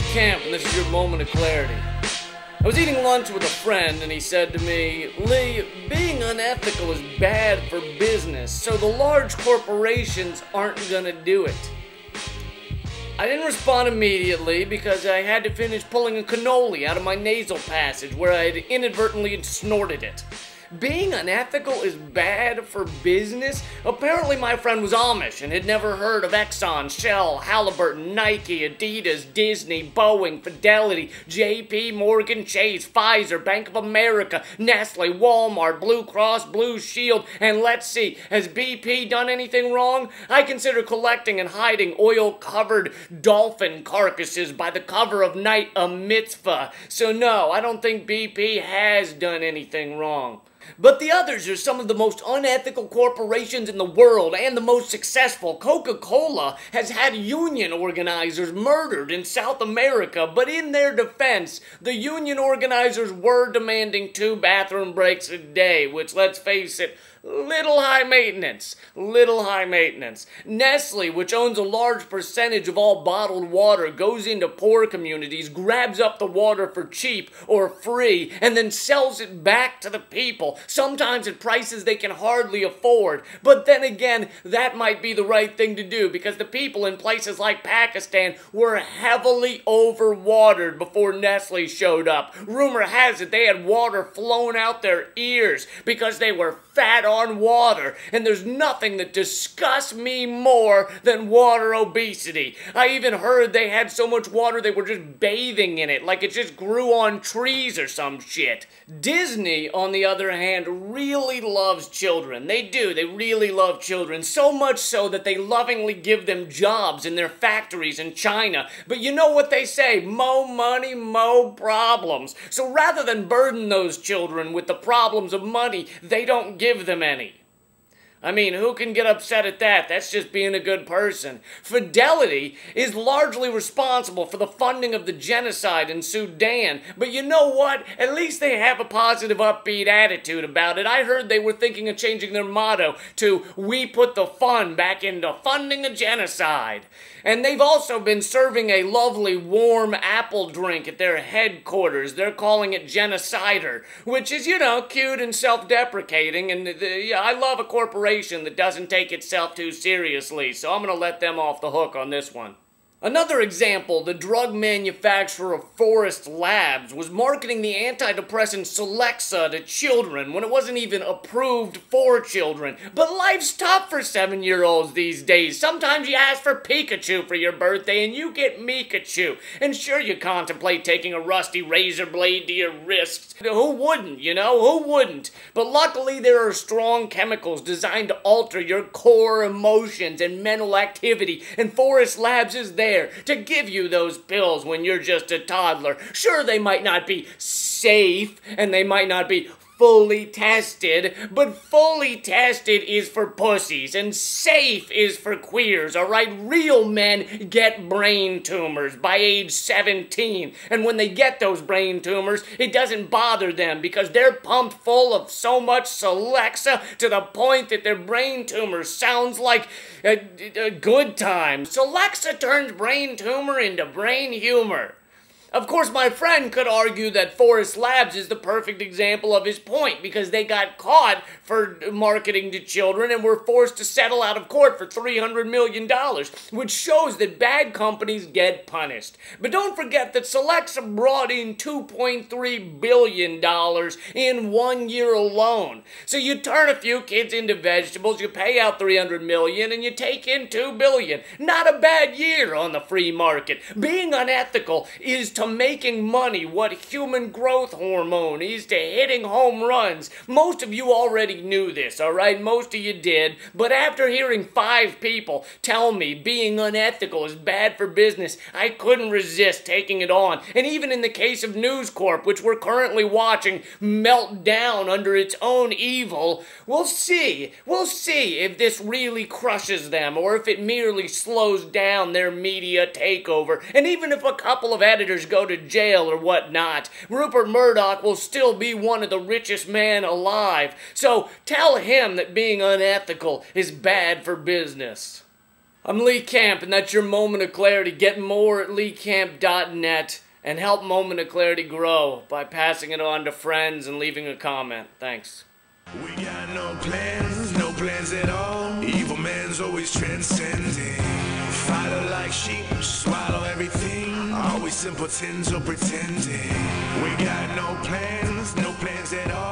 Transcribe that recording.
camp, and this is your moment of clarity. I was eating lunch with a friend, and he said to me, Lee, being unethical is bad for business, so the large corporations aren't gonna do it. I didn't respond immediately because I had to finish pulling a cannoli out of my nasal passage where I had inadvertently snorted it. Being unethical is bad for business? Apparently my friend was Amish and had never heard of Exxon, Shell, Halliburton, Nike, Adidas, Disney, Boeing, Fidelity, JP Morgan Chase, Pfizer, Bank of America, Nestle, Walmart, Blue Cross, Blue Shield, and let's see, has BP done anything wrong? I consider collecting and hiding oil-covered dolphin carcasses by the cover of night a mitzvah. So no, I don't think BP has done anything wrong. But the others are some of the most unethical corporations in the world and the most successful. Coca-Cola has had union organizers murdered in South America, but in their defense, the union organizers were demanding 2 bathroom breaks a day, which, let's face it, little high maintenance. Nestle, which owns a large percentage of all bottled water, goes into poor communities, grabs up the water for cheap or free, and then sells it back to the people, sometimes at prices they can hardly afford. But then again, that might be the right thing to do because the people in places like Pakistan were heavily overwatered before Nestle showed up. Rumor has it they had water flowing out their ears because they were fat on water, and there's nothing that disgusts me more than water obesity. I even heard they had so much water they were just bathing in it, like it just grew on trees or some shit. Disney, on the other hand, really loves children. They do, they really love children, so much so that they lovingly give them jobs in their factories in China. But you know what they say, mo money, mo problems. So rather than burden those children with the problems of money, they don't give them any. I mean, who can get upset at that? That's just being a good person. Fidelity is largely responsible for the funding of the genocide in Sudan. But you know what? At least they have a positive, upbeat attitude about it. I heard they were thinking of changing their motto to, "We put the fun back into funding a genocide." And they've also been serving a lovely warm apple drink at their headquarters. They're calling it Genocider, which is, you know, cute and self-deprecating. And I love a corporation that doesn't take itself too seriously, so I'm going to let them off the hook on this one. Another example, the drug manufacturer Forest Labs was marketing the antidepressant Celexa to children when it wasn't even approved for children. But life's tough for 7-year-olds these days. Sometimes you ask for Pikachu for your birthday and you get Mikachu. And sure, you contemplate taking a rusty razor blade to your wrists. Who wouldn't, you know? Who wouldn't? But luckily there are strong chemicals designed to alter your core emotions and mental activity, and Forest Labs is there to give you those pills when you're just a toddler. Sure, they might not be safe and they might not be fully tested, but fully tested is for pussies and safe is for queers, alright? Real men get brain tumors by age 17, and when they get those brain tumors, it doesn't bother them because they're pumped full of so much Celexa to the point that their brain tumor sounds like a good time. Celexa turns brain tumor into brain humor. Of course, my friend could argue that Forest Labs is the perfect example of his point because they got caught for marketing to children and were forced to settle out of court for $300 million, which shows that bad companies get punished. But don't forget that Celexa brought in $2.3 billion in 1 year alone. So you turn a few kids into vegetables, you pay out $300 million, and you take in $2 billion. Not a bad year on the free market. Being unethical is to making money what human growth hormone is to hitting home runs. Most of you already knew this, alright? Most of you did. But after hearing 5 people tell me being unethical is bad for business, I couldn't resist taking it on. And even in the case of News Corp, which we're currently watching melt down under its own evil, we'll see. We'll see if this really crushes them or if it merely slows down their media takeover. And even if a couple of editors go to jail or whatnot, Rupert Murdoch will still be one of the richest men alive. So tell him that being unethical is bad for business. I'm Lee Camp, and that's your Moment of Clarity. Get more at leecamp.net and help Moment of Clarity grow by passing it on to friends and leaving a comment. Thanks. We got no plans at all. Evil man's always transcending. Follow like sheep, swallow everything. Always simpletons or pretending. We got no plans at all.